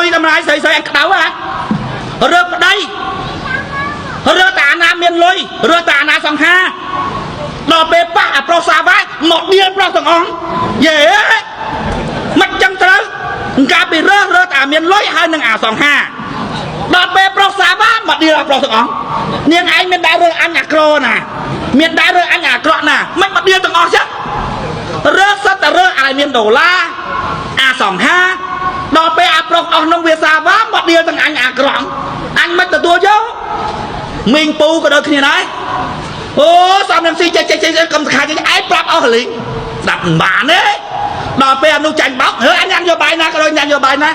យតម្លៃស្រីអញក្តៅហ៎រើប្តីរើតាណាមានលុយរើតាណាសង្ហាដល់ពេលប៉ះអាប្រុសសាវ៉ាមកដៀលប្រុសទាំងអស់យេមិនចឹងត្រូវកាលពីរើតាមានលុយហើយនឹងអាសង្ហាដល់ពេលប្រុសសាវ៉ាមកដៀលអាប្រុសទាំងអស់នាងឯងមានដែររើអញអាក្រណាមានដែររើអញអាក្រក់ណាមិនមកដៀលទាំងអស់ចឹងរើសិតតែរើឲ្យមានដុល្លារអាសង្ហាដល់ពេលអាប្រុសអស់នឹងវាសាវ៉ាមកដៀលទាំងអញអាក្រក់អញមិនទទួលយកមីងពូក៏ដូចគ្នាដែរអូសំនឹងស៊ីចេះកំសខាចេះឯងប្រាប់អស់លីងស្ដាប់មិនបានទេដល់ពេលអនុចាញ់បោកអើអញញ៉ាំយកបាយណាក៏ដូចញ៉ាំយកបាយណា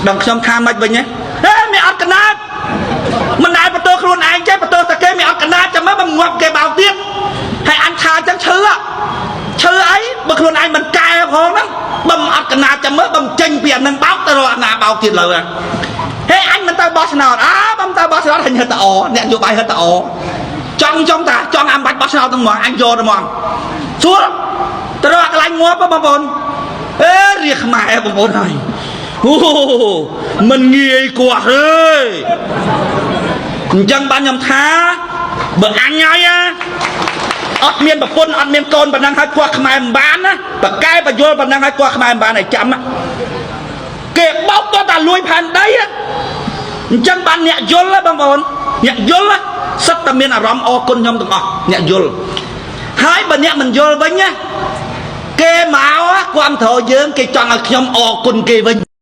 ដល់ខ្ញុំថាមិនវិញទេមានអត់កណាតមិនដែលបន្ទោខ្លួនឯងចេះបន្ទោតែគេមានអត់កណាតចាំមើលមកងាប់គេបោកទៀតហើយអញថាចឹងឈឺអីបើខ្លួនឯងមិនកែផងហ្នឹងបើមិនអត់កណាតចាំមើលបើចេញពីអានឹងបោកទៅរកអាណាបោកទៀតលើហេអញមិនទៅបោះឆ្នោតបើមិនទៅបោះឆ្នោតអញហិតតអអ្នកយកបាយហិតតអចង់តាចង់អាំបាច់បោះឆ្នោតទាំងមកអញយកទៅមកសួរទៅរកកន្លែងងាប់បងប្អូនរាខ្មែរបងប្អូនហើយអូមិនងាយគាត់ទេអញ្ចឹងបានខ្ញុំថាបើអញហើយអត់មានប្រពន្ធអត់មានកូនប៉ុណ្ណឹងហើយគាត់ខ្មែរមិនបានណាបកកែបញ្យល់ប៉ុណ្ណឹងហើយគាត់ខ្មែរមិនបានឲ្យចាំគេបោកទៅតែលួយផែនដីអញ្ចឹងបានអ្នកយល់បងប្អូនអ្នកយល់សិតតែមានអារម្មណ៍អរគុណខ្ញុំទាំងអស់អ្នកយល់ហើយបើអ្នកមិនយល់វិញណាគេមកគាំទ្រយើងគេចង់ឲ្យខ្ញុំអរគុណគេវិញ